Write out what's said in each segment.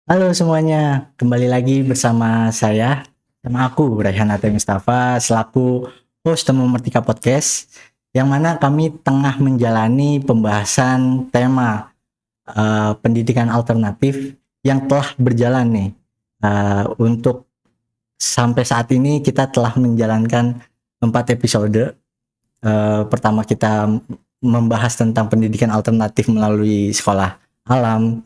Halo semuanya, kembali lagi bersama aku Raihan Ate Mustafa selaku host Temu Mertika Podcast, yang mana kami tengah menjalani pembahasan tema pendidikan alternatif yang telah berjalan nih. Untuk sampai saat ini kita telah menjalankan 4 episode. Pertama kita membahas tentang pendidikan alternatif melalui sekolah alam.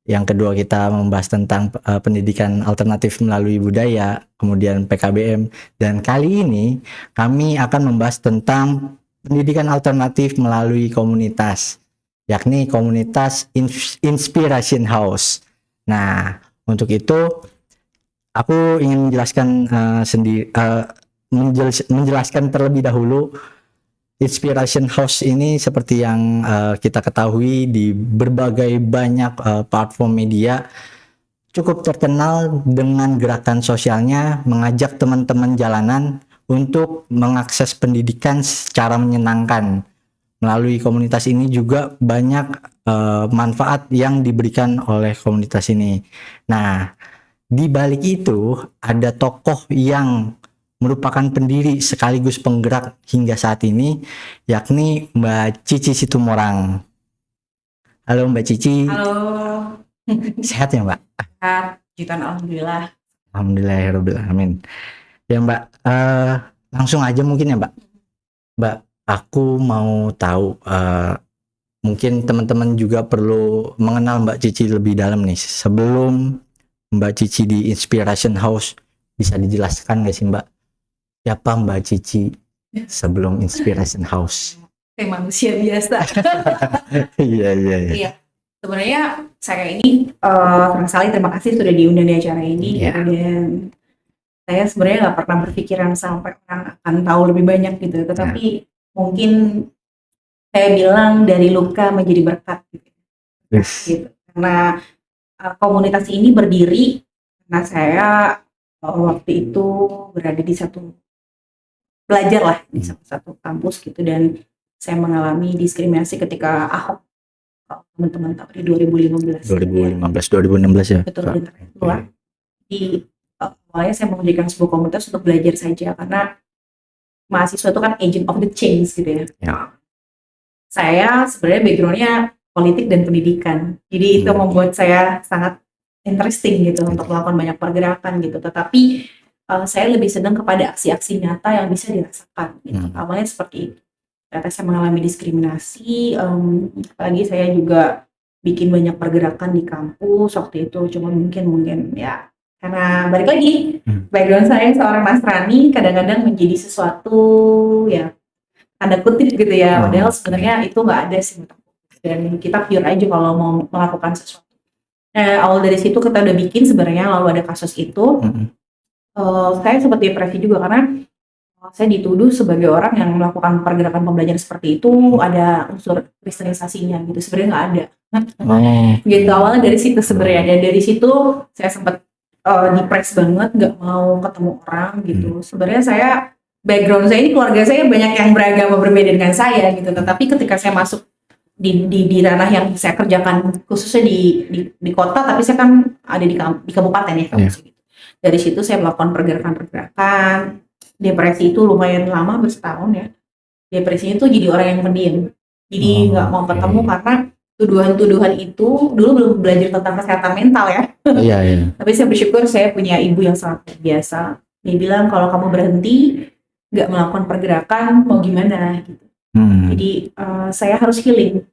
Yang kedua kita membahas tentang pendidikan alternatif melalui budaya, kemudian PKBM. Dan kali ini kami akan membahas tentang pendidikan alternatif melalui komunitas, yakni komunitas Inspiration House. Nah, untuk itu aku ingin menjelaskan menjelaskan terlebih dahulu. Inspiration House ini seperti yang kita ketahui di berbagai banyak platform media cukup terkenal dengan gerakan sosialnya mengajak teman-teman jalanan untuk mengakses pendidikan secara menyenangkan. Melalui komunitas ini juga banyak manfaat yang diberikan oleh komunitas ini. Nah, di balik itu ada tokoh yang merupakan pendiri sekaligus penggerak hingga saat ini, yakni Mbak Cici Situmorang. Halo Mbak Cici. Halo, Sehat ya Mbak? sehat, jutaan alhamdulillah. Alhamdulillahirobbilalamin. Ya Mbak, langsung aja mungkin ya Mbak. Mbak, aku mau tahu, mungkin teman-teman juga perlu mengenal Mbak Cici lebih dalam nih. Sebelum Mbak Cici di Inspiration House, bisa dijelaskan nggak sih Mbak, siapa Mbak Cici sebelum Inspiration House? Kayak manusia biasa. Iya. Iya, sebenarnya saya ini senang sekali, terima kasih sudah diundang di acara ini. Iya. Dan saya sebenarnya nggak pernah berpikiran sampai orang akan tahu lebih banyak gitu. Tetapi mungkin saya bilang dari luka menjadi berkat gitu. Gitu. Karena komunitas ini berdiri karena saya waktu itu berada di belajar lah di satu kampus gitu, dan saya mengalami diskriminasi ketika Ahok, teman-teman tahu, di 2015 2016 ya. betul. Di awalnya saya menjadikan sebuah komunitas untuk belajar saja, karena mahasiswa itu kan agent of the change gitu ya. Saya sebenarnya backgroundnya politik dan pendidikan, jadi itu membuat saya sangat interesting gitu untuk melakukan banyak pergerakan gitu. Tetapi saya lebih senang kepada aksi-aksi nyata yang bisa dirasakan gitu. Awalnya seperti itu. Ternyata saya mengalami diskriminasi, apalagi saya juga bikin banyak pergerakan di kampus waktu itu. Cuma mungkin ya karena balik lagi background saya seorang Nasrani, kadang-kadang menjadi sesuatu ya tanda kutip gitu ya. Padahal sebenarnya itu nggak ada sih, dan kita pure aja kalau mau melakukan sesuatu. Nah, awal dari situ kita udah bikin sebenarnya, lalu ada kasus itu. Saya sempat depresi juga karena saya dituduh sebagai orang yang melakukan pergerakan pembelajaran seperti itu ada unsur kristenisasinya gitu. Sebenarnya nggak ada. Gitu, awalnya dari situ sebenarnya. Dan dari situ saya sempat depres banget, nggak mau ketemu orang gitu. Sebenarnya background saya ini, keluarga saya banyak yang beragama berbeda dengan saya gitu. Tetapi ketika saya masuk di ranah yang saya kerjakan, khususnya di kota, tapi saya kan ada di kabupaten ya, gitu. Dari situ saya melakukan pergerakan. Depresi itu lumayan lama, bersetahun ya. Depresinya itu jadi orang yang pendiam. Jadi nggak mau ketemu karena tuduhan-tuduhan itu. Dulu belum belajar tentang kesehatan mental ya. Iya. Tapi saya bersyukur saya punya ibu yang sangat biasa. Dia bilang kalau kamu berhenti nggak melakukan pergerakan mau gimana gitu. Jadi saya harus healing.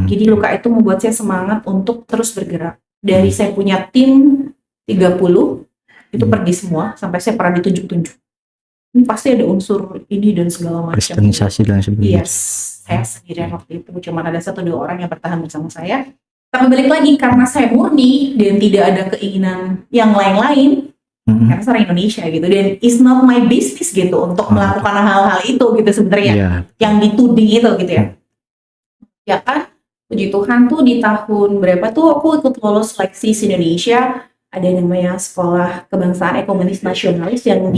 Jadi luka itu membuat saya semangat untuk terus bergerak. Dari saya punya tim 30 itu pergi semua, sampai saya pernah ditunjuk-tunjuk. Ini pasti ada unsur ini dan segala macam. Kristenisasi dan sebagainya. Yes, saya sendirian waktu itu, cuma ada 1-2 orang yang bertahan bersama saya. Tapi balik lagi, karena saya murni dan tidak ada keinginan yang lain-lain, karena saya orang Indonesia gitu, dan it's not my business gitu untuk melakukan hal-hal itu gitu sebenarnya, yang dituding itu gitu ya. Ya kan, puji Tuhan tuh di tahun berapa tuh aku ikut lolos seleksi Indonesia, ada namanya Sekolah Kebangsaan Ekumenis Nasionalis yang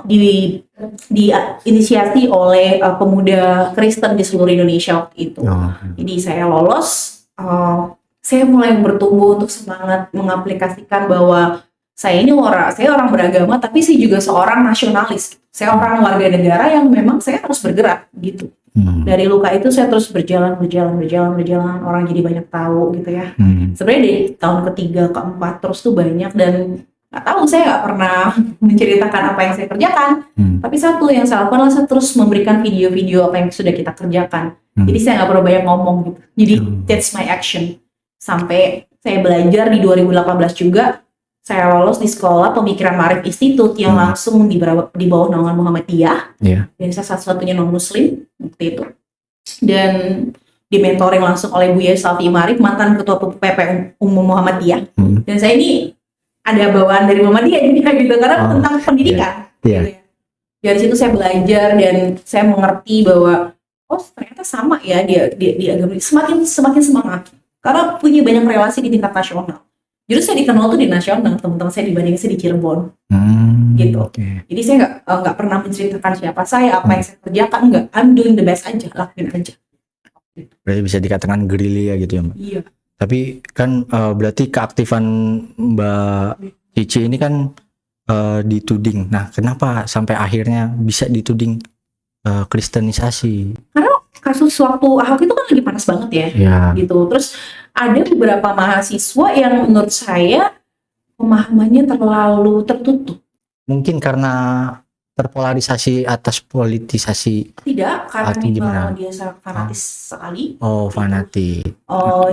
diinisiasi oleh pemuda Kristen di seluruh Indonesia waktu itu. Jadi saya lolos, saya mulai bertumbuh untuk semangat mengaplikasikan bahwa saya orang beragama, tapi saya juga seorang nasionalis. Saya orang warga negara yang memang saya harus bergerak gitu. Dari luka itu saya terus berjalan. Orang jadi banyak tahu gitu ya. Sebenarnya di tahun ketiga, keempat terus tuh banyak, dan nggak tahu, saya nggak pernah menceritakan apa yang saya kerjakan. Tapi satu yang saya lakukan adalah saya terus memberikan video-video apa yang sudah kita kerjakan. Jadi saya nggak perlu banyak ngomong gitu. Jadi that's my action. Sampai saya belajar di 2018 juga, saya lolos di sekolah Pemikiran Ma'arif Institute yang langsung di bawah naungan Muhammadiyah. Dan saya satu-satunya non-muslim waktu itu. Dan dimentoring langsung oleh Buya Salfi Ma'arif, mantan ketua PP Umum Muhammadiyah. Dan saya ini ada bawaan dari Muhammadiyah gitu, karena tentang pendidikan. Gitu ya. Dari situ saya belajar dan saya mengerti bahwa ternyata sama ya di agama ini. Semakin semangat karena punya banyak relasi di tingkat nasional. Jadi saya dikenal tuh di nasional, teman-teman saya dibanding saya di Cirebon, gitu. Jadi saya nggak pernah menceritakan siapa saya, apa yang saya kerjakan, enggak. I'm doing the best aja, lakuin aja. Berarti bisa dikatakan gerilya gitu ya, Mbak? Iya. Tapi kan berarti keaktifan Mbak Cici ini kan dituding. Nah, kenapa sampai akhirnya bisa dituding kristenisasi? Karena kasus waktu Ahok itu kan lagi panas banget ya, gitu. Terus ada beberapa mahasiswa yang menurut saya pemahamannya terlalu tertutup. Mungkin karena terpolarisasi atas politisasi. Tidak, karena dia sangat fanatis sekali. Oh, fanatik.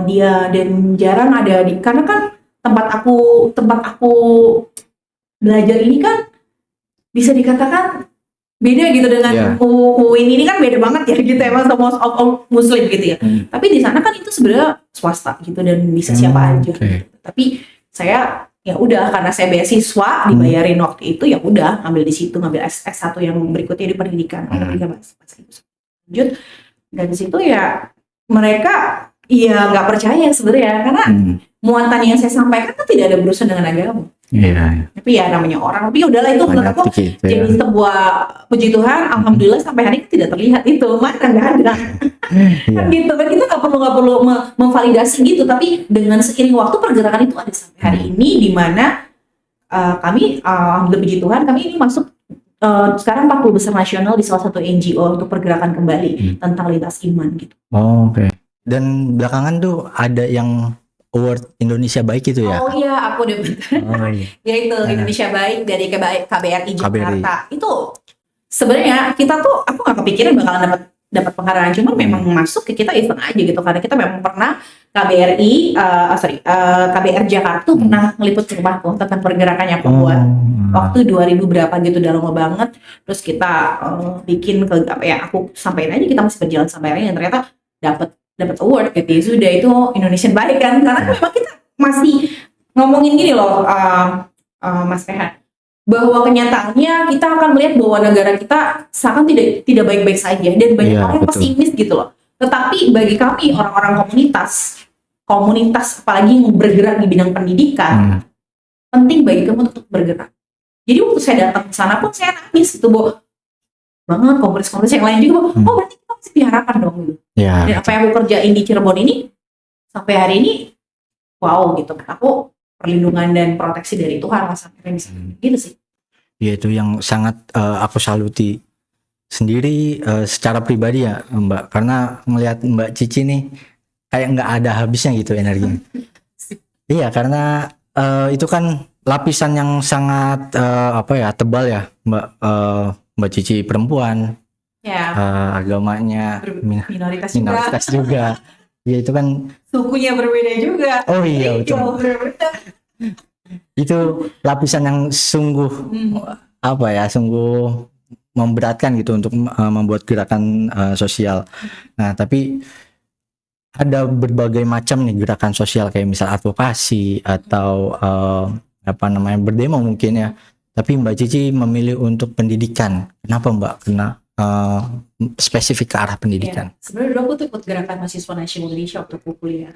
Dia dan jarang ada karena kan tempat aku belajar ini kan bisa dikatakan beda gitu dengan UIN ini kan beda banget ya gitu, emang sama muslim gitu ya. Tapi di sana kan itu sebenarnya swasta gitu dan bisa siapa aja. Gitu. Tapi saya ya udah, karena saya beasiswa dibayarin waktu itu, ya udah ngambil di situ, ngambil S1 yang berikutnya di pendidikan. Lanjut dari situ ya mereka ya nggak percaya sebenarnya, karena muatan yang saya sampaikan kan tidak ada berurusan dengan agama. Tapi ya namanya orang, tapi udahlah itu menurut aku jadi sebuah puji Tuhan, alhamdulillah sampai hari ini tidak terlihat itu, mana nggak ada. Kan gitu kan, kita nggak perlu memvalidasi gitu, tapi dengan seiring waktu pergerakan itu ada sampai hari ini, di mana kami alhamdulillah puji Tuhan, kami ini masuk sekarang 40 besar nasional di salah satu NGO untuk pergerakan kembali tentang lintas iman gitu. Dan belakangan tuh ada yang Award Indonesia Baik itu ya? Oh iya, aku dapat. Ya itu Indonesia Baik dari KBRI Jakarta. Itu sebenarnya kita tuh, aku nggak kepikiran bakalan dapat penghargaan, cuma memang masuk ke kita iseng aja gitu, karena kita memang pernah KBR Jakarta tuh pernah ngeliput ke rumahku tentang pergerakannya aku buat waktu 2000 berapa gitu, udah lama banget. Terus kita bikin ke aku sampein aja, kita masih berjalan sampai hari ini, ternyata dapat award gitu. Sudah itu Indonesian Baik kan, karena memang kita masih ngomongin gini loh, Mas Rehan, bahwa kenyataannya kita akan melihat bahwa negara kita seakan tidak baik-baik saja, dan banyak orang pesimis gitu loh. Tetapi bagi kami orang-orang komunitas apalagi yang bergerak di bidang pendidikan, penting bagi kamu untuk bergerak. Jadi waktu saya datang ke sana pun saya nangis gitu, banget komunitas yang lain juga, berarti kita masih diharapkan dong gitu. Dan apa yang aku kerjain di Cirebon ini sampai hari ini, wow gitu, aku perlindungan dan proteksi dari Tuhan lah sampai bisa gitu sih. Ya itu yang sangat aku saluti sendiri secara pribadi ya Mbak, karena ngelihat Mbak Cici nih kayak nggak ada habisnya gitu energinya. Iya, karena itu kan lapisan yang sangat tebal ya Mbak Cici, perempuan, agamanya minoritas juga. Ya itu kan sukunya berbeda juga. Oh iya betul. Itu lapisan yang sungguh sungguh memberatkan gitu untuk membuat gerakan sosial. Nah, tapi ada berbagai macam nih gerakan sosial, kayak misal advokasi atau berdemo mungkin ya. Tapi Mbak Cici memilih untuk pendidikan. Kenapa Mbak? Spesifik ke arah pendidikan. Sebenarnya dulu aku tuh ikut gerakan mahasiswa nasional Indonesia waktu aku kuliah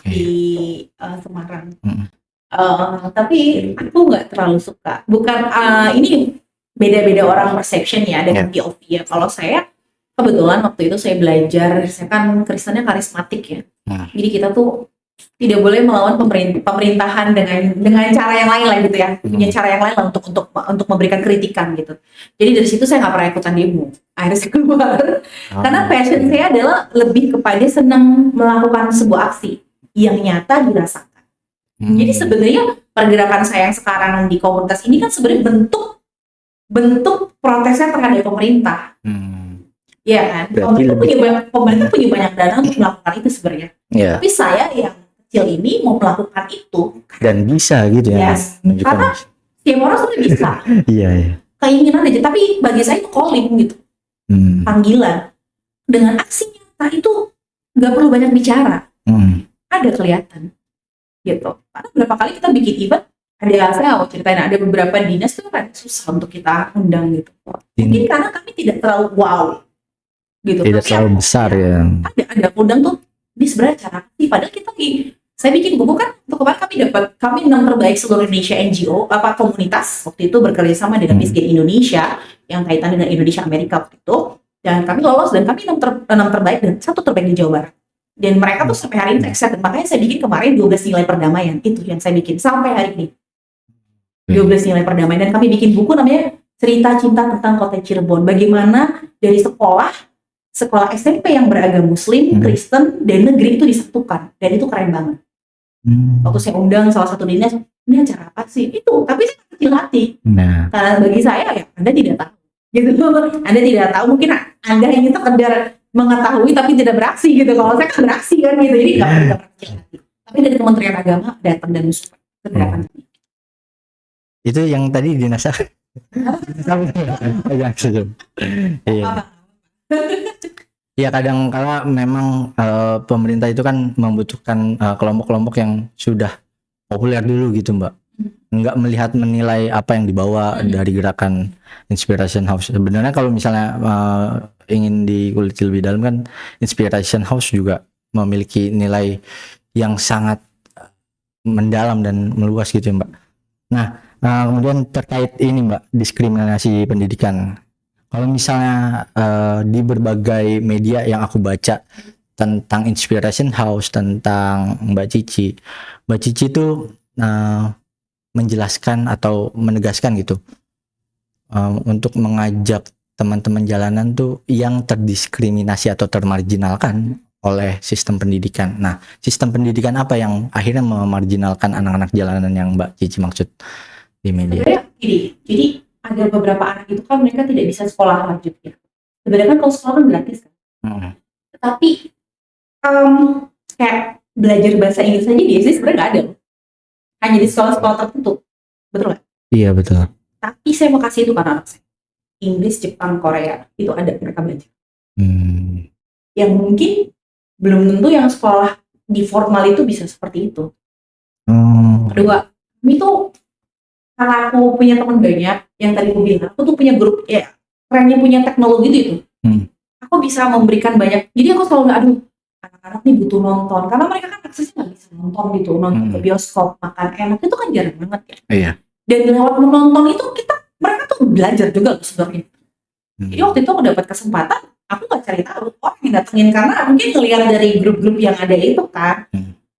di Semarang. Tapi aku nggak terlalu suka. Bukan ini beda-beda orang perception ya dengan POV ya. Kalau saya kebetulan waktu itu saya belajar, saya kan Kristennya karismatik ya. Jadi kita tuh tidak boleh melawan pemerintahan dengan cara yang lain lah gitu ya, punya cara yang lain lah untuk memberikan kritikan gitu. Jadi dari situ saya nggak pernah ikutan demo, akhirnya saya keluar. Karena passion saya adalah lebih kepada senang melakukan sebuah aksi yang nyata dirasakan. Jadi sebenarnya pergerakan saya yang sekarang di komunitas ini kan sebenarnya bentuk protesnya terhadap pemerintah. Ya kan, pemerintah punya banyak dana untuk melakukan itu sebenarnya. Tapi saya yang kecil ini mau melakukan itu dan bisa gitu ya. Yes. Karena setiap orang sudah bisa. Iya. Keinginan aja, tapi bagi saya itu calling gitu. Panggilan. Dengan aksi nyata itu nggak perlu banyak bicara. Ada kelihatan. Gitu. Karena berapa kali kita bikin event, saya mau ceritain, ada beberapa dinas tuh kan susah untuk kita undang gitu. Mungkin karena kami tidak terlalu wow. Gitu. Tidak terlalu besar ya. Ada undang tuh di sebenarnya cara sih, padahal saya bikin buku kan untuk kemarin kami 6 terbaik seluruh Indonesia NGO komunitas waktu itu bekerja sama dengan Miskin Indonesia yang kaitan dengan Indonesia Amerika waktu itu, dan kami lolos dan kami 6 terbaik dan 1 terbaik di Jawa Barat, dan mereka tuh sampai hari ini excited. Makanya saya bikin kemarin 12 nilai perdamaian, itu yang saya bikin sampai hari ini 12 nilai perdamaian, dan kami bikin buku namanya Cerita Cinta Tentang Kota Cirebon, bagaimana dari sekolah SMP yang beragam Muslim, Kristen, dan negeri itu disatukan, dan itu keren banget. Waktu saya undang salah satu dinas, ini acara apa sih? Itu, tapi saya kecil hati. Karena bagi saya ya, Anda tidak tahu. Gitu. Anda tidak tahu, mungkin Anda hanya sekedar mengetahui tapi tidak beraksi gitu. Kalau saya kan beraksi kan gitu, jadi nggak pernah kecil hati. Tapi dari Kementerian Agama datang dan mensupport gerakan ini. Itu yang tadi dinas ya, kadang kala memang pemerintah itu kan membutuhkan kelompok-kelompok yang sudah populer dulu gitu Mbak, nggak menilai apa yang dibawa dari gerakan Inspiration House. Sebenarnya kalau misalnya ingin dikulik lebih dalam kan, Inspiration House juga memiliki nilai yang sangat mendalam dan meluas gitu Mbak. Nah, kemudian terkait ini Mbak, diskriminasi pendidikan. Kalau misalnya di berbagai media yang aku baca tentang Inspiration House, tentang Mbak Cici itu menjelaskan atau menegaskan gitu, untuk mengajak teman-teman jalanan tuh yang terdiskriminasi atau termarginalkan oleh sistem pendidikan. Nah, sistem pendidikan apa yang akhirnya memarginalkan anak-anak jalanan yang Mbak Cici maksud di media? Jadi ada beberapa anak itu kan mereka tidak bisa sekolah lanjut ya. Sebenarnya kan kalau sekolah kan gratis kan. Tapi kayak belajar bahasa Inggris aja di SD sebenarnya nggak ada loh. Hanya di sekolah-sekolah tertentu. Betul nggak? Iya betul. Tapi saya mau kasih itu karena anak saya. Inggris, Jepang, Korea itu ada mereka belajar. Yang mungkin belum tentu yang sekolah di formal itu bisa seperti itu. Kedua, ini tuh karena aku punya teman banyak yang tadi aku bilang, aku tuh punya grup ya, kerennya punya teknologi itu. Aku bisa memberikan banyak. Jadi aku selalu aduh, anak-anak nih butuh nonton, karena mereka kan aksesnya nggak bisa nonton gitu, nonton ke bioskop, makan enak itu kan jarang banget ya. Iya. Dan lewat menonton itu mereka tuh belajar juga loh sebenarnya. Jadi waktu itu aku dapat kesempatan, aku nggak cari tahu orang yang datengin karena mungkin ngelihat dari grup-grup yang ada itu kan.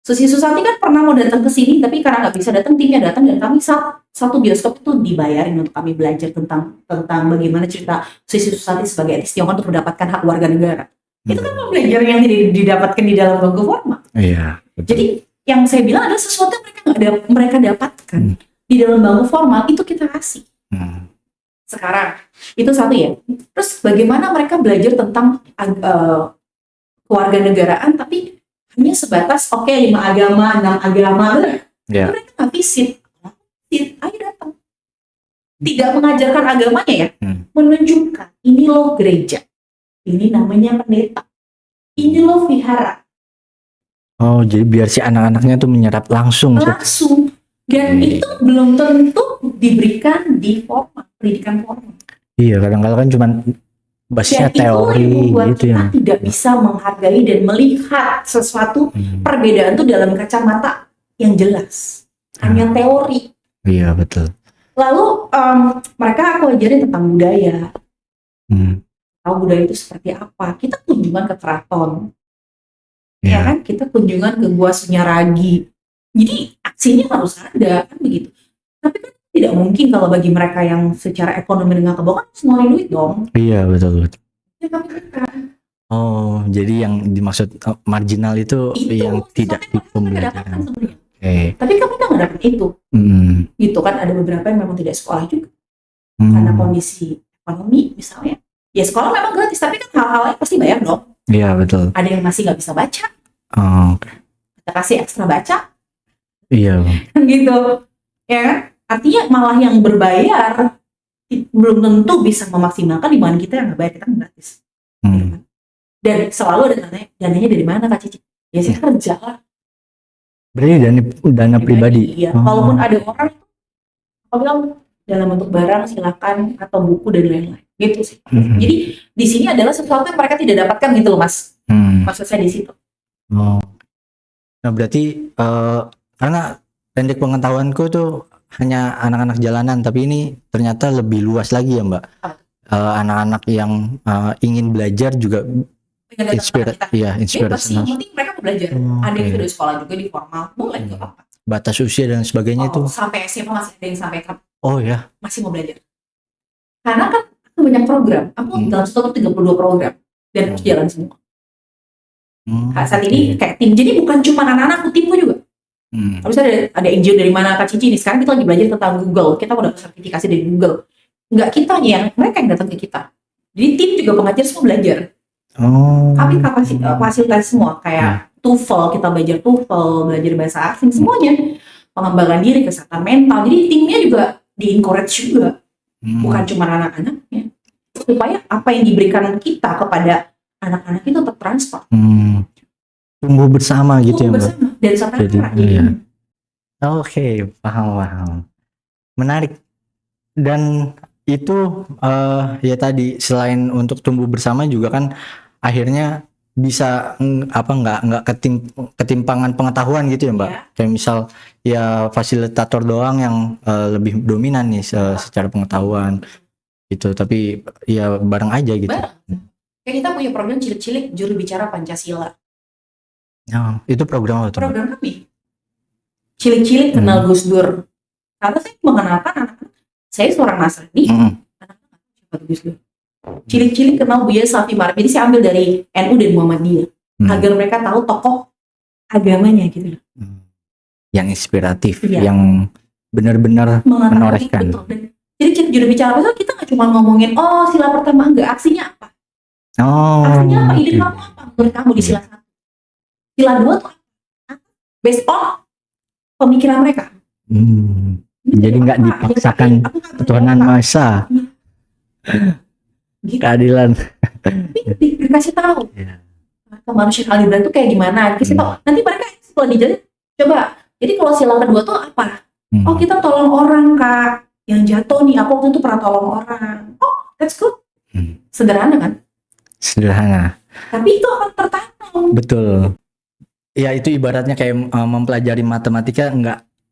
Susi Susanti kan pernah mau datang ke sini, tapi karena nggak bisa datang, timnya datang, dan kami satu bioskop itu dibayarin untuk kami belajar tentang bagaimana cerita Susi Susanti sebagai etnis Tionghoa untuk mendapatkan hak warga negara. Itu kan belajar yang tidak didapatkan di dalam bangku formal. Iya. Betul. Jadi yang saya bilang adalah sesuatu yang mereka dapatkan di dalam bangku formal itu kita kasih. Sekarang itu satu ya. Terus bagaimana mereka belajar tentang kewarganegaraan tapi hanya sebatas 5 agama, 6 agama. Mereka nggak visit, ayo datang. Tidak mengajarkan agamanya ya, menunjukkan ini loh gereja, ini namanya pendeta, ini loh vihara. Oh, jadi biar si anak-anaknya tuh menyerap langsung. Dan itu belum tentu diberikan di pendidikan formal. Iya, kadang-kadang kan cuma basisnya teori gitu ya. Kita tidak bisa menghargai dan melihat sesuatu perbedaan itu dalam kacamata yang jelas. Hanya teori. Iya, betul. Lalu mereka aku ajarin tentang budaya. Tahu budaya itu seperti apa. Kita kunjungan ke keraton. ya kan, kita kunjungan ke Gua Sunyaragi. Jadi aksinya harus ada kan begitu. Tapi kan tidak mungkin kalau bagi mereka yang secara ekonomi menengah ke bawah kan semua duit dong. Iya, betul. Ya, kami bukan. Oh, jadi yang dimaksud marginal itu yang tidak di mereka pembelajaran. dapatkan sebenarnya. Oke. Tapi kami nggak dapat itu. Gitu kan, ada beberapa yang memang tidak sekolah juga karena kondisi ekonomi misalnya. Ya sekolah memang gratis, tapi kan hal-hal lain pasti bayar dong. Iya, betul. Ada yang masih nggak bisa baca, Oke. kita kasih ekstra baca, Iya. kan gitu. Ya kan? Artinya malah yang berbayar belum tentu bisa memaksimalkan dibanding kita yang nggak bayar, kita kan gratis. Gitu kan? Dan selalu ada dananya dari mana Kak Cici? Ya saya kerja lah. Berarti dana pribadi. Iya. Walaupun ada orang aku bilang dalam bentuk barang silakan atau buku dan lain-lain. Gitu sih. Jadi di sini adalah sesuatu yang mereka tidak dapatkan gitu loh Mas. Maksud saya di situ. Oh. Nah berarti karena pendek pengetahuanku tuh hanya anak-anak jalanan, tapi ini ternyata lebih luas lagi ya Mbak. Anak-anak yang ingin belajar juga inspirasi. Ya pasti yang penting mereka mau belajar. Ada yang sudah sekolah juga di formal, boleh nggak apa-apa. Batas usia dan sebagainya itu sampai SMA masih ada yang sampai masih mau belajar. Karena kan aku banyak program, aku dalam setahun 32 program dan harus jalan semua. Saat ini kayak tim, jadi bukan cuma anak-anak, timku juga. Terus ada NGO dari mana Kak Cici nih, sekarang kita lagi belajar tentang Google, kita udah sertifikasi dari Google. Nggak kita yang, mereka yang datang ke kita. Jadi tim juga pengajar semua belajar. Kami fasilitas semua kayak TOEFL, kita belajar TOEFL, belajar bahasa asing, semuanya. Pengembangan diri, kesehatan mental. Jadi timnya juga di-encourage juga. Bukan cuma anak-anaknya. Supaya apa yang diberikan kita kepada anak-anak itu tetap transfer. Tumbuh bersama gitu ya Mbak? Dari sana. Oke, paham. Menarik. Dan itu ya tadi selain untuk tumbuh bersama juga kan akhirnya bisa nggak ketimpangan pengetahuan gitu ya Mbak. Kayak misal ya fasilitator doang yang lebih dominan nih secara pengetahuan gitu, tapi ya bareng aja gitu. Kayak kita punya program cilik-cilik juru bicara Pancasila. Itu program apa tuh? Program kami. Cilik-cilik kenal Gus Dur. Karena saya mengenalkan anak-anak. Saya seorang Nasrani. Anak-anak siapa Gus Dur? Cilik-cilik kenal Buya Shafi'i Ma'arif. Jadi saya ambil dari NU dan Muhammadiyah agar mereka tahu tokoh agamanya gitu. Yang inspiratif, yang benar-benar menorehkan. Dan cilik-cilik juru bicara pasal kita nggak cuma ngomongin sila pertama, enggak, aksinya apa? Aksinya apa? Ide kamu apa? Menurut kamu di sila 1? Sila 2 tuh apa? Based on pemikiran mereka. Jadi nggak dipaksakan ketuhanan Maha gitu. Keadilan. Dikasih tahu. Kemanusiaan Al-Ibran itu kayak gimana? Kasih tahu. Nanti mereka setelah dijelasin, coba. Jadi kalau sila kedua tuh apa? Kita tolong orang Kak. Yang jatuh nih, aku waktu itu pernah tolong orang. That's good. Sederhana kan? Sederhana. Tapi itu akan tertanam. Betul. Ya itu ibaratnya kayak mempelajari matematika,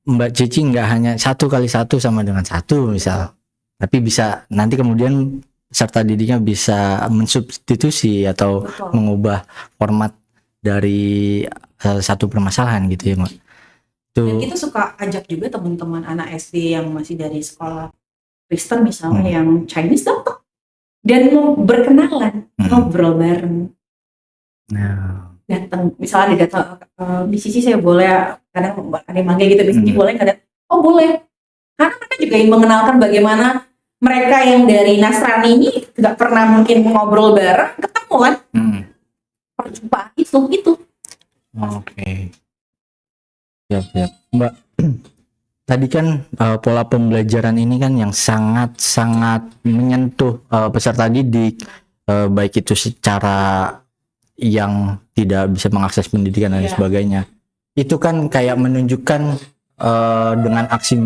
Mbak Cici nggak hanya 1 kali 1 sama dengan 1 misal. Tapi bisa nanti kemudian peserta didiknya bisa mensubstitusi atau mengubah format dari satu permasalahan gitu ya Mbak. Dan kita suka ajak juga teman-teman anak SD yang masih dari sekolah Kristen misalnya yang Chinese datang dan mau berkenalan, ngobrol bareng. Datang, misalnya ada datang di sisi saya boleh, kadang ada yang manggil gitu, di sisi boleh nggak datang? Boleh. Karena mereka juga ingin mengenalkan bagaimana mereka yang dari Nasrani ini nggak pernah mungkin ngobrol bareng, ketemu kan? Perjumpaan itu. Oke. Siap. Mbak, tadi kan pola pembelajaran ini kan yang sangat menyentuh peserta didik, baik itu secara yang tidak bisa mengakses pendidikan dan sebagainya. Itu kan kayak menunjukkan dengan aksi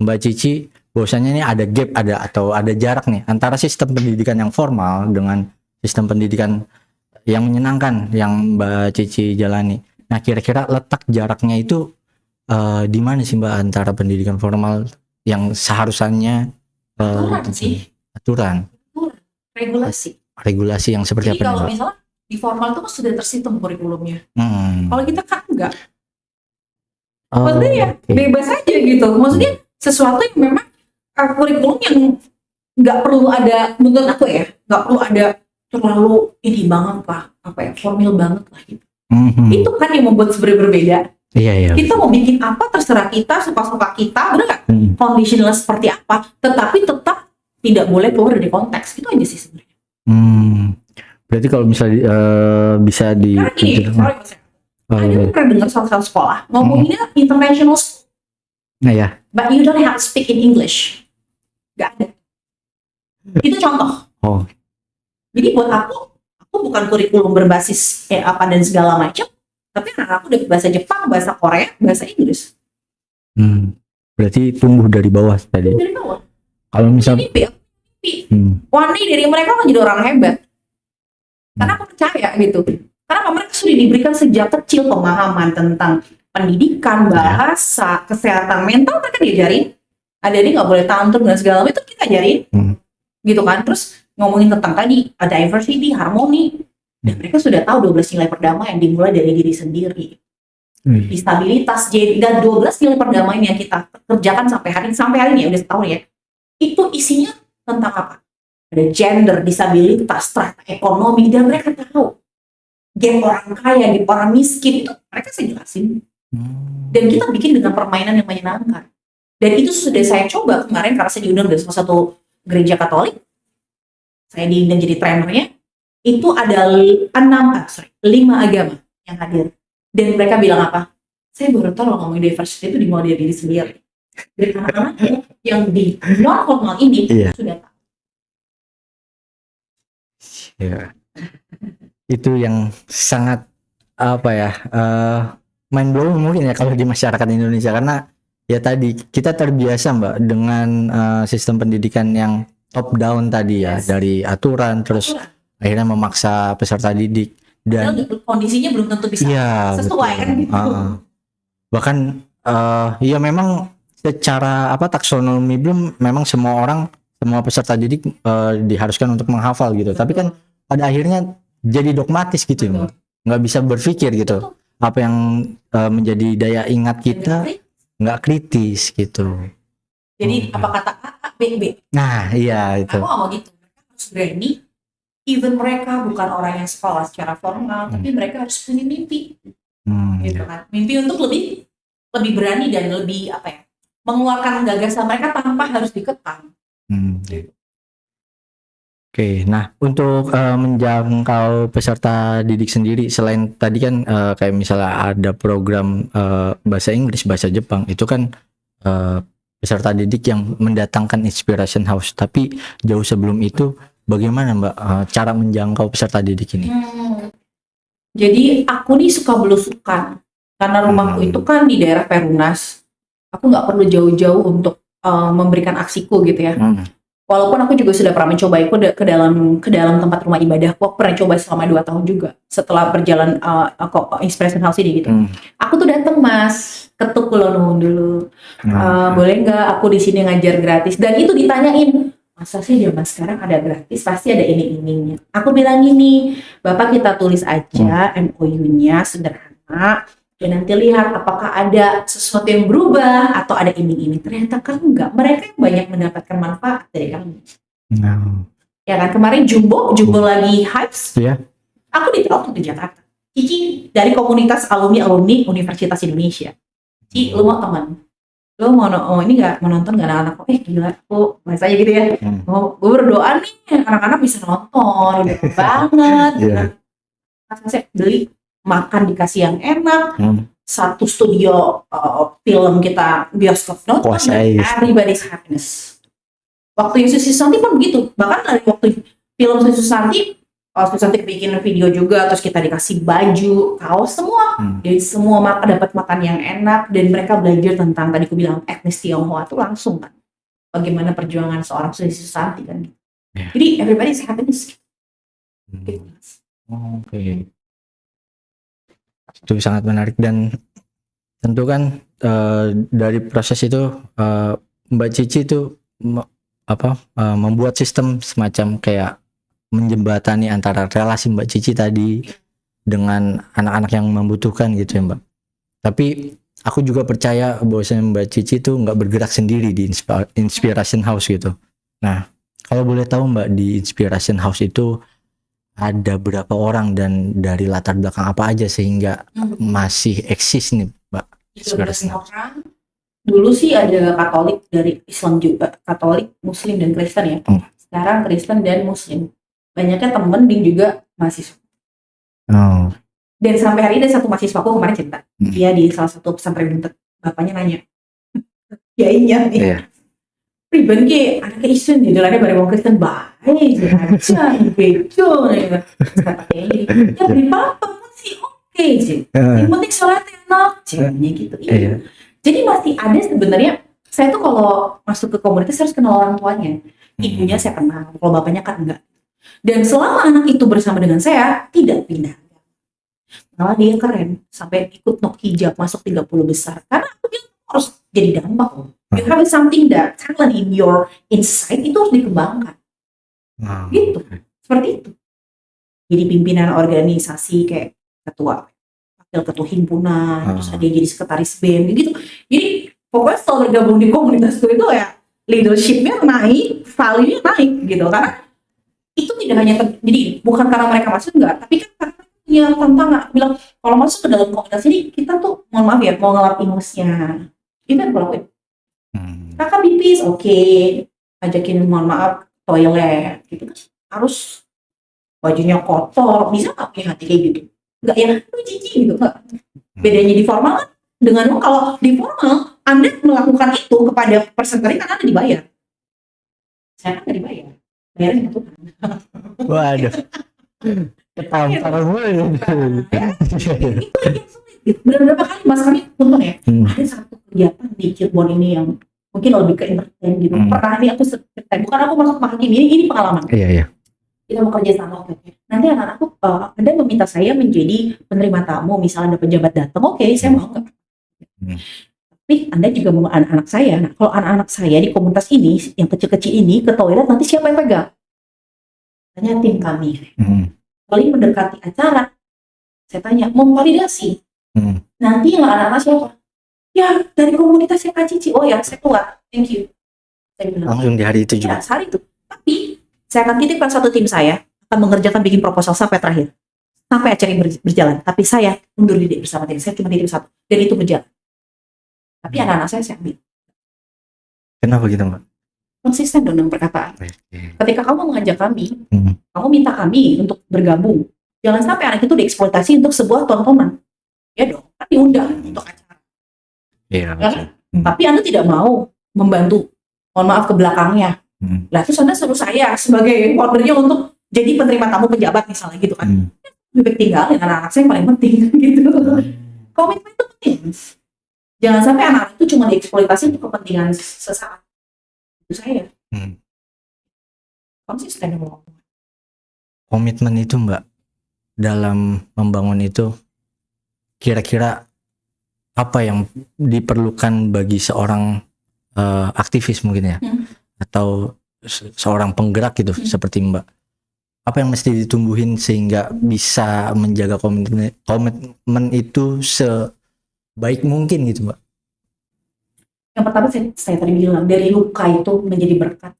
Mbak Cici bahwasanya ini ada gap, ada jarak nih antara sistem pendidikan yang formal dengan sistem pendidikan yang menyenangkan yang Mbak Cici jalani. Nah, kira-kira letak jaraknya itu di mana sih Mbak antara pendidikan formal yang seharusnya aturan, regulasi yang seperti apa? Jadi kalau misalnya Di formal itu kan sudah tersistem kurikulumnya. Hmm. Kalau kita kan enggak. Oh, Maksudnya ya oke. bebas aja gitu. Maksudnya sesuatu yang memang kurikulum yang nggak perlu ada, menurut aku ya, nggak perlu ada terlalu ini banget lah, apa ya, formal banget lah gitu. Itu kan yang membuat sebenarnya berbeda. Iya. Kita mau bikin apa terserah kita, suka-suka kita, bener nggak? Conditionless seperti apa, tetapi tetap tidak boleh keluar dari konteks. Itu aja sih sebenarnya. Berarti kalau misalnya bisa di Karena gini, sorry Mas, ada iya. pernah dengar salah satu sekolah ngomonginnya international school, Nah ya. but you don't have to speak in English. Gak ada. Itu contoh. Oh. Jadi buat aku bukan kurikulum berbasis apa dan segala macam, tapi anak aku udah bahasa Jepang, bahasa Korea, bahasa Inggris. Berarti tumbuh dari bawah tadi. Dari bawah. Kalau misalnya mimpi. One day dari mereka akan jadi orang hebat. Karena aku percaya gitu. Karena mereka sudah diberikan sejak kecil pemahaman tentang pendidikan, bahasa, kesehatan mental, mereka diajarin. Adik-adik nggak boleh tantrum dan segala macam, itu kita ajarin. Gitu kan. Terus ngomongin tentang tadi diversity, harmoni, dan mereka sudah tahu 12 nilai perdamaian dimulai dari diri sendiri. Di stabilitas, jadi dan 12 nilai perdamaian yang kita kerjakan sampai hari ini ya udah setahun ya, itu isinya tentang apa? Ada gender, disabilitas, strata ekonomi, dan mereka tahu gap orang kaya, gap orang miskin, itu mereka saya jelasin. Dan kita bikin dengan permainan yang menyenangkan. Dan itu sudah saya coba kemarin karena saya diundang dari salah satu gereja Katolik. Saya diundang jadi trainernya. Itu ada 5 agama yang hadir. Dan mereka bilang apa? Saya baru tahu ngomongin diversity itu dimulai dari diri sendiri. Dan anak-anak yang di non formal ini sudah tahu. Ya. Itu yang sangat apa ya, mind blowing mungkin ya kalau di masyarakat Indonesia, karena ya tadi kita terbiasa Mbak dengan sistem pendidikan yang top down tadi ya, dari aturan terus akhirnya memaksa peserta didik dan kondisinya belum tentu bisa sesuai kan gitu. Bahkan ya memang secara taksonomi belum memang semua peserta didik diharuskan untuk menghafal gitu. Tapi kan pada akhirnya jadi dogmatis gitu ya, nggak bisa berpikir gitu. Apa yang menjadi daya ingat kita nggak kritis gitu. Jadi apa kata A, B, B. Nah iya itu. Aku nggak mau gitu. Mereka harus berani. Even mereka bukan orang yang sekolah secara formal, tapi mereka harus punya mimpi. Gitu kan. Mimpi untuk lebih berani dan lebih mengeluarkan gagasan mereka tanpa harus dikekang. Oke, nah untuk menjangkau peserta didik sendiri, selain tadi kan kayak misalnya ada program bahasa Inggris, bahasa Jepang, itu kan peserta didik yang mendatangkan Inspiration House. Tapi jauh sebelum itu, bagaimana Mbak cara menjangkau peserta didik ini? Jadi aku nih suka belusukan, karena rumahku itu kan di daerah Perumnas. Aku nggak perlu jauh-jauh untuk memberikan aksiku gitu ya. Walaupun aku juga sudah pernah mencoba itu ke dalam tempat rumah ibadah. Aku pernah coba selama 2 tahun juga setelah berjalan Inspiration House ini gitu. Aku tuh datang Mas, ketuk kulonun dulu. Boleh nggak aku di sini ngajar gratis? Dan itu ditanyain, masa sih zaman sekarang ada gratis? Pasti ada ini-ininya. Aku bilang gini, Bapak kita tulis aja MOU-nya sederhana. Dan nanti lihat apakah ada sesuatu yang berubah atau ada ini. Ternyata kan enggak. Mereka yang banyak mendapatkan manfaat dari kami. Ya kan, kemarin Jumbo lagi hypes. Aku ditelepon ke Jakarta. Cici dari komunitas alumni Universitas Indonesia. Ci, lu mau teman? Lu mau ini nggak menonton nggak anak-anak? Gila, aku bahasanya gitu ya. Gue berdoa nih anak-anak bisa nonton, udah banget. Saya beli makan dikasih yang enak, satu studio film kita bioskop nonton, everybody's happiness. Waktu Susi Susanti pun begitu, bahkan dari waktu film Susi Susanti bikin video juga, terus kita dikasih baju, kaos semua, jadi semua dapat makan yang enak, dan mereka belajar tentang tadi aku bilang etnis Tionghoa itu langsung kan, bagaimana perjuangan seorang Susi Susanti kan, jadi everybody's happiness. Oke. Itu sangat menarik, dan tentu kan dari proses itu Mbak Cici itu membuat sistem semacam kayak menjembatani antara relasi Mbak Cici tadi dengan anak-anak yang membutuhkan gitu ya Mbak. Tapi aku juga percaya bahwasanya Mbak Cici tuh nggak bergerak sendiri di Inspiration House gitu. Nah, kalau boleh tahu Mbak, di Inspiration House itu ada berapa orang dan dari latar belakang apa aja sehingga masih eksis nih Mbak? 13 orang. Dulu sih ada Katolik dari Islam juga, Katolik, Muslim dan Kristen ya. Sekarang Kristen dan Muslim. Banyaknya temen dan juga mahasiswa. Oh. Dan sampai hari ini ada satu mahasiswaku kemarin cerita, dia di salah satu pesantren buntet, bapaknya nanya, kiainya nih, Iya. Riban ki anaknya Kristen, jalannya bareng orang Kristen, baik, aja, bejo, kata kiai, ya beri apa sih, oke sih, yang penting sholatnya enak, ceweknya gitu. Iya. Jadi masih ada sebenarnya, saya tuh kalau masuk ke komunitas harus kenal orang tuanya, ibunya saya kenal, kalau bapaknya kan enggak. Dan selama anak itu bersama dengan saya, tidak pindah. Malah dia keren, sampai ikut nok hijab masuk 30 besar. Karena aku bilang harus jadi dampak. You have something that talent in your inside itu harus dikembangkan. Gitu, seperti itu. Jadi pimpinan organisasi kayak ketua, wakil ketua himpunan, terus ada yang jadi sekretaris BEM gitu. Jadi pokoknya setelah bergabung di komunitas itu ya leadership-nya naik, value-nya naik gitu. Karena itu tidak hanya jadi bukan karena mereka masuk enggak, tapi kan karena punya tantangan. Aku bilang kalau masuk ke dalam komunitas ini kita tuh mohon maaf ya mau ngelap ingusnya. Itu yang aku lakuin. Kakak pipis, oke, ajakin mohon maaf toilet gitu kan. Harus bajunya kotor, bisa nggak punya hati kayak gitu? Enggak ya, lu jijik gitu nggak. Bedanya di formal kan dengan kalau di formal Anda melakukan itu kepada presenter kan Anda dibayar. Saya kan nggak dibayar. Bayarnya itu. Waduh. Ketampar mulu. Beberapa kali mas kami untung ya, ada satu kegiatan di Cirebon ini yang mungkin lebih ke entertain gitu. Pernah nih aku ceritain, bukan aku masuk menghakimi, ini pengalaman. Iya. Kita mau kerja sama, oke. Nanti anak-anakku, Anda meminta saya menjadi penerima tamu, misalnya ada pejabat datang, oke, saya mau nggak? Tapi Anda juga mau anak-anak saya. Nah, kalau anak-anak saya di komunitas ini, yang kecil-kecil ini, ke toilet, nanti siapa yang pegang? Tanya tim kami. Kali mendekati acara, saya tanya, mau validasi? Nanti yang anak-anak siapa? Ya, dari komunitasnya Kak Cici. Oh ya, saya keluar. Thank you. Saya bilang, langsung di hari itu juga? Ya, hari itu. Tapi, saya akan titipkan satu tim saya, akan mengerjakan bikin proposal sampai terakhir. Sampai acara yang berjalan. Tapi saya undur diri bersama tim. Saya cuma titip satu. Dan itu berjalan. Tapi anak-anak saya ambil. Kenapa gitu Mbak? Konsisten dong dengan perkataan. Ketika kamu mengajak kami, kamu minta kami untuk bergabung. Jangan sampai anak itu dieksploitasi untuk sebuah tontonan. Ya dong, kan diundang untuk acara. Iya. Ya, tapi Anda tidak mau membantu, mohon maaf ke belakangnya. Lah terus Anda suruh saya sebagai foundernya untuk jadi penerima tamu pejabat misalnya gitu kan. Lebih baik tinggalin anak-anak saya yang paling penting gitu. Komitmen itu penting. Jangan sampai anak itu cuma dieksploitasi untuk kepentingan sesaat. Itu saya. Konsisten ngomong. Komitmen itu Mbak, dalam membangun itu kira-kira apa yang diperlukan bagi seorang aktivis mungkin ya, atau seorang penggerak gitu seperti Mbak? Apa yang mesti ditumbuhin sehingga bisa menjaga komitmen itu sebaik mungkin gitu Mbak? Yang pertama saya tadi bilang, dari luka itu menjadi berkat.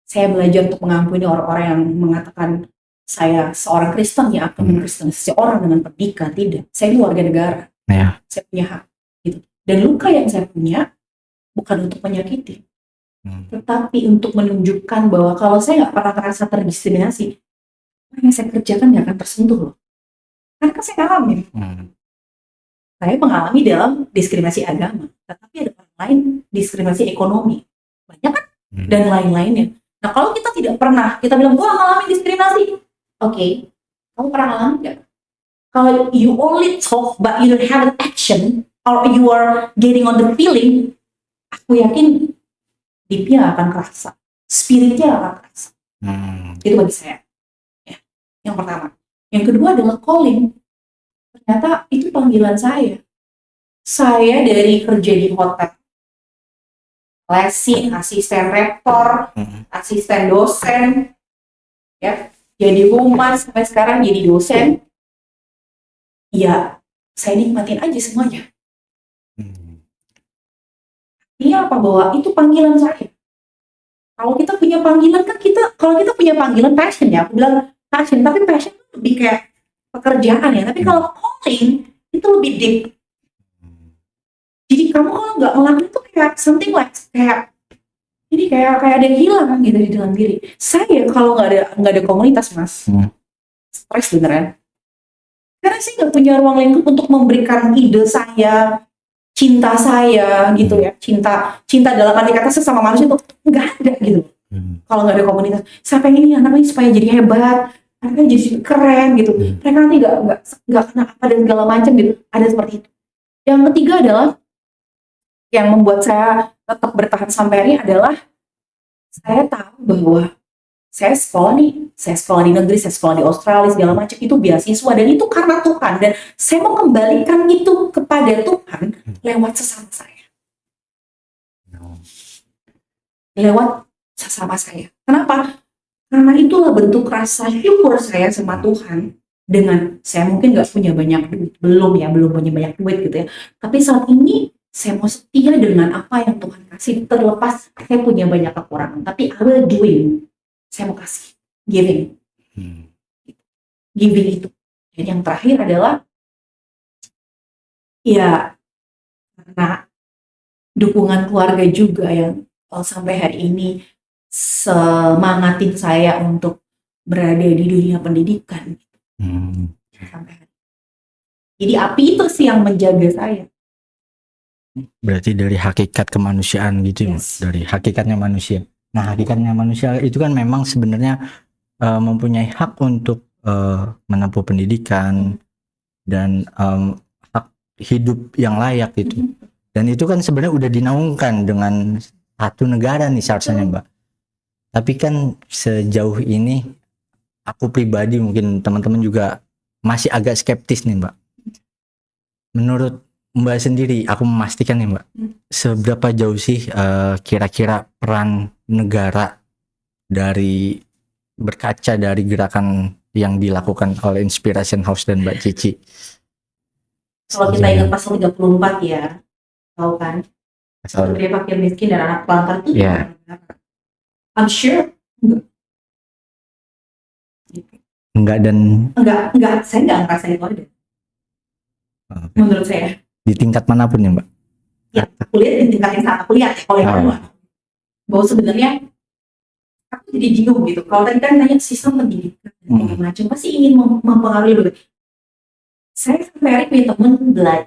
Saya belajar untuk mengampuni orang-orang yang mengatakan saya seorang Kristen ya akan mengkristenisasi orang dengan pendidikan. Tidak, saya ini warga negara. Saya punya hak gitu. Dan luka yang saya punya bukan untuk menyakiti, tetapi untuk menunjukkan bahwa kalau saya nggak pernah merasa terdiskriminasi, apa yang saya kerjakan nggak akan tersentuh loh. Karena kan saya ngalamin. Saya mengalami dalam diskriminasi agama, tetapi ada orang lain diskriminasi ekonomi, banyak kan, dan lain-lainnya. Nah kalau kita tidak pernah, kita bilang gua mengalami diskriminasi, oke, kamu pernah mengalami nggak? Kalau you only talk but you don't have an action, or you are getting on the feeling, aku yakin deepnya akan kerasa, spiritnya akan kerasa. Itu bagi saya. Ya, yang pertama. Yang kedua adalah calling. Ternyata itu panggilan saya. Saya dari kerja di hotel, leasing, asisten rektor, asisten dosen, ya, jadi humas sampai sekarang jadi dosen, ya saya nikmatin aja semuanya. Iya apa bahwa itu panggilan saya. Kalau kita punya panggilan kan kalau kita punya panggilan passion ya, aku bilang passion, tapi passion itu lebih kayak pekerjaan ya. Tapi kalau calling itu lebih deep. Jadi kamu kalau nggak ngelakuin itu kayak something like ini kayak ada yang hilang gitu di dalam diri. Saya kalau nggak ada komunitas mas, stres beneran. Karena saya nggak punya ruang lingkup untuk memberikan ide saya, cinta saya gitu ya, cinta dalam arti kata sesama manusia itu nggak ada gitu. Kalau nggak ada komunitas, saya pengen ini anaknya supaya jadi hebat, anaknya jadi keren gitu. Mereka nanti nggak kena apa dan segala macam gitu. Ada seperti itu. Yang ketiga adalah yang membuat saya tetap bertahan sampai hari ini adalah saya tahu bahwa saya sekolah di negeri, saya sekolah di Australia segala macam itu beasiswa dan itu karena Tuhan dan saya mau kembalikan itu kepada Tuhan lewat sesama saya. Lewat sesama saya. Kenapa? Karena itulah bentuk rasa syukur saya sama Tuhan dengan saya mungkin nggak punya banyak duit, belum punya banyak duit gitu ya. Tapi saat ini saya mau setia dengan apa yang Tuhan kasih, terlepas saya punya banyak kekurangan. Tapi I will doing, saya mau kasih, giving itu. Dan yang terakhir adalah ya karena dukungan keluarga juga yang sampai hari ini semangatin saya untuk berada di dunia pendidikan. Sampai hari. Jadi api itu sih yang menjaga saya. Berarti dari hakikat kemanusiaan gitu, yes. Dari hakikatnya manusia. Nah, hakikatnya manusia itu kan memang sebenarnya mempunyai hak untuk menempuh pendidikan dan hak hidup yang layak gitu. Dan itu kan sebenarnya udah dinaungkan dengan satu negara nih seharusnya Mbak. Tapi kan sejauh ini aku pribadi mungkin teman-teman juga masih agak skeptis nih Mbak. Menurut Mbak sendiri, aku memastikan nih Mbak, seberapa jauh sih kira-kira peran negara dari berkaca dari gerakan yang dilakukan oleh Inspiration House dan Mbak Cici? Kalau kita ingat pasal 34 ya, tahu kan? Sebagai fakir miskin dan anak pelanggar itu I'm sure enggak, saya enggak ngerasa itu ada. Menurut saya. Di tingkat manapun ya Mbak? Ya, aku lihat di tingkat yang saat aku lihat kalau yang kedua. Bahwa sebenarnya aku jadi bingung gitu. Kalau tadi kan nanya sistem pendidikan macam pasti ingin mempengaruhi lebih. Saya sampai hari punya teman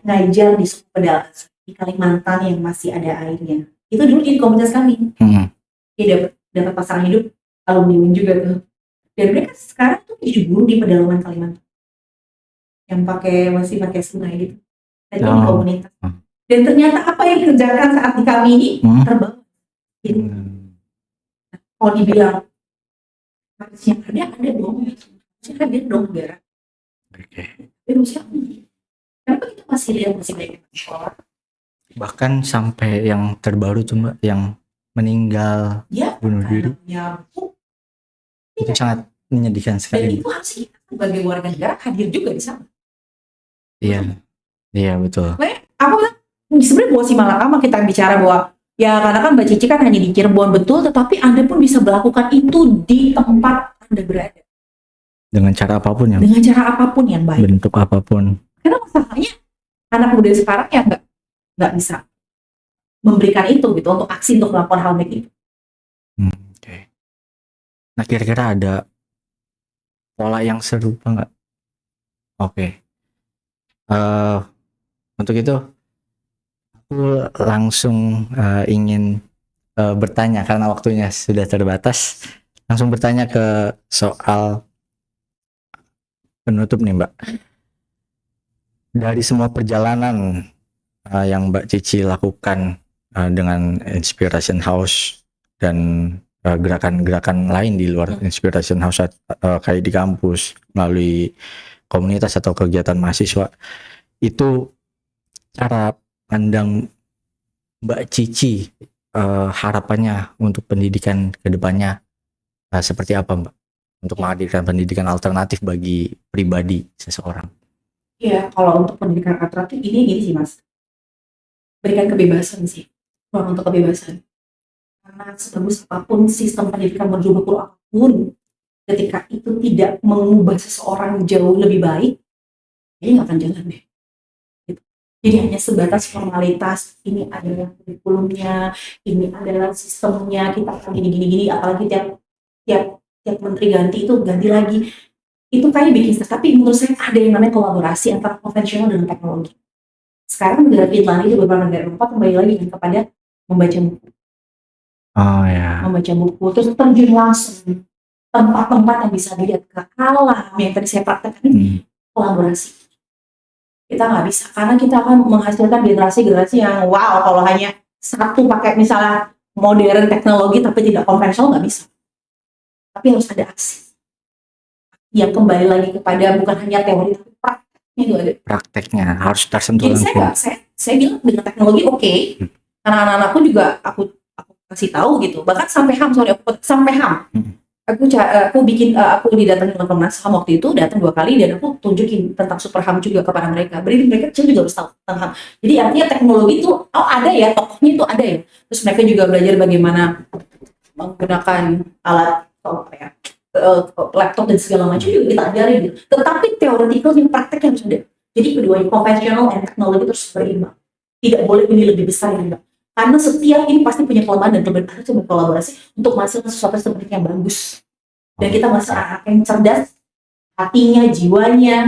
ngajar di suku pedalaman di Kalimantan yang masih ada airnya. Itu dulu di komunitas kami. Dia dapat pasangan hidup alumni juga tuh. Dan mereka sekarang tuh jadi guru di pedalaman Kalimantan. Yang masih pakai sungai gitu. Tadi di komunitas. Dan ternyata apa yang dikerjakan saat di kami ini terbawa. Gitu. Kalau dibilang harusnya ada dong. Harusnya ada dong negara. Harusnya kenapa kita masih lihat masih banyak sekolah? Bahkan sampai yang terbaru tuh Mbak, yang meninggal bunuh diri. Itu sangat menyedihkan sekali. Dan itu harus kita sebagai warga negara hadir juga di sana. Iya betul. Aku sebenarnya buat si Malakama kita bicara bahwa ya karena kan Mbak Cici kan hanya di Cirebon betul, tetapi Anda pun bisa melakukan itu di tempat Anda berada. Dengan cara apapun ya. Dengan cara apapun yang baik. Bentuk apapun. Karena masalahnya anak muda sekarang ya nggak bisa memberikan itu gitu untuk aksi untuk melakukan hal baik itu. Okay. Nah kira-kira ada pola yang serupa nggak? Oke. Untuk itu aku langsung ingin bertanya karena waktunya sudah terbatas. Langsung bertanya ke soal penutup nih Mbak. Dari semua perjalanan yang Mbak Cici lakukan dengan Inspiration House dan gerakan-gerakan lain di luar Inspiration House kayak di kampus melalui komunitas atau kegiatan mahasiswa, itu cara pandang Mbak Cici harapannya untuk pendidikan ke depannya seperti apa Mbak untuk menghadirkan pendidikan alternatif bagi pribadi seseorang? Iya, kalau untuk pendidikan alternatif ini gini sih Mas, berikan kebebasan sih, ruang untuk kebebasan. Karena sebagus apapun sistem pendidikan berjubel apapun, ketika itu tidak mengubah seseorang jauh lebih baik, kayaknya nggak akan jalan deh. Gitu. Jadi hanya sebatas formalitas, ini adalah kurikulumnya, ini adalah sistemnya, kita akan gini-gini, apalagi tiap tiap tiap menteri ganti itu ganti lagi. Itu kayak bikin stres, tapi menurut saya ada yang namanya kolaborasi antara konvensional dengan teknologi. Sekarang negara Finlandia di beberapa negara Eropa kembali lagi kan kepada membaca buku. Oh ya. Membaca buku, terus terjun langsung tempat-tempat yang bisa dilihat ke alam yang tadi saya praktekkan ini kolaborasi. Kita nggak bisa karena kita akan menghasilkan generasi-generasi yang wow kalau hanya satu pakai misalnya modern teknologi tapi tidak konvensional nggak bisa. Tapi harus ada aksi yang kembali lagi kepada bukan hanya teori tapi prakteknya itu ada. Prakteknya harus tersentuh Jadi langsung. saya bilang dengan teknologi oke. Karena anak-anakku juga aku kasih tahu gitu. Bahkan sampai HAM, sampai HAM. Aku bikin aku didatengin oleh Komnas HAM waktu itu, datang 2 kali dan aku tunjukin tentang Super HAM juga kepada mereka. Berarti mereka kecil juga harus tahu tentang HAM. Jadi artinya teknologi itu ada ya, tokohnya itu ada ya. Terus mereka juga belajar bagaimana menggunakan alat laptop dan segala macam juga kita ajarin gitu. Tetapi teoretikal dan prakteknya harus ada. Jadi keduanya konvensional dan teknologi terus berimbang. Tidak boleh ini lebih besar ini. Karena setiap ini pasti punya kelemahan dan kelebihan, harus berkolaborasi untuk menghasilkan sesuatu sebenarnya yang bagus. Dan kita masih anak yang cerdas, hatinya, jiwanya,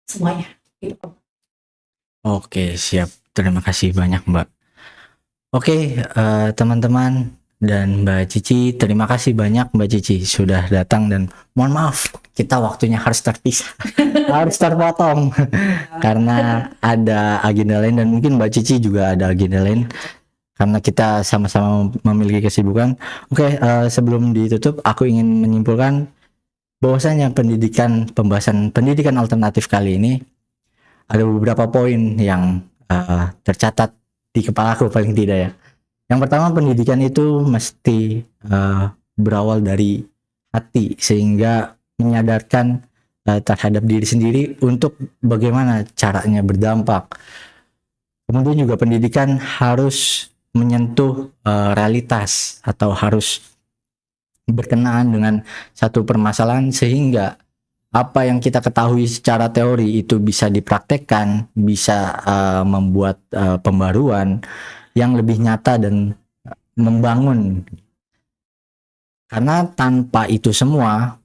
semuanya. Gitu. Oke, siap. Terima kasih banyak, Mbak. Oke, teman-teman dan Mbak Cici, terima kasih banyak Mbak Cici sudah datang dan mohon maaf kita waktunya harus terpisah, harus terpotong karena ada agenda lain dan mungkin Mbak Cici juga ada agenda lain karena kita sama-sama memiliki kesibukan. Oke, sebelum ditutup aku ingin menyimpulkan bahwasanya pembahasan pendidikan alternatif kali ini ada beberapa poin yang tercatat di kepala aku paling tidak ya. Yang pertama, pendidikan itu mesti berawal dari hati sehingga menyadarkan terhadap diri sendiri untuk bagaimana caranya berdampak. Kemudian juga pendidikan harus menyentuh realitas atau harus berkenaan dengan satu permasalahan sehingga apa yang kita ketahui secara teori itu bisa dipraktekkan, bisa membuat pembaruan yang lebih nyata dan membangun. Karena tanpa itu semua,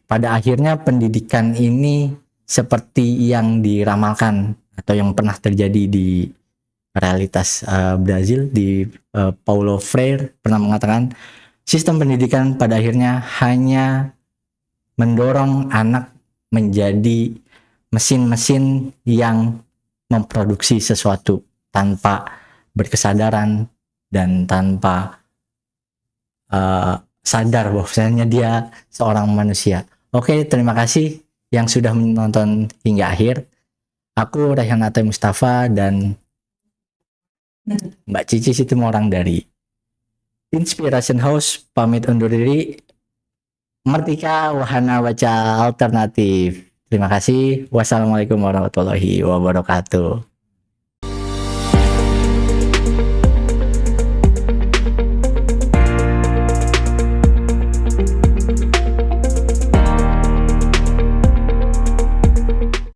pada akhirnya pendidikan ini seperti yang diramalkan atau yang pernah terjadi di realitas Brazil, di Paulo Freire pernah mengatakan sistem pendidikan pada akhirnya hanya mendorong anak menjadi mesin-mesin yang memproduksi sesuatu tanpa berkesadaran dan tanpa sadar bahwasanya dia seorang manusia. Oke, terima kasih yang sudah menonton hingga akhir. Aku Raihan Ate Mustafa dan Mbak Cici Situmorang dari Inspiration House pamit undur diri. Merdeka Wahana Baca Alternatif. Terima kasih. Wassalamualaikum warahmatullahi wabarakatuh.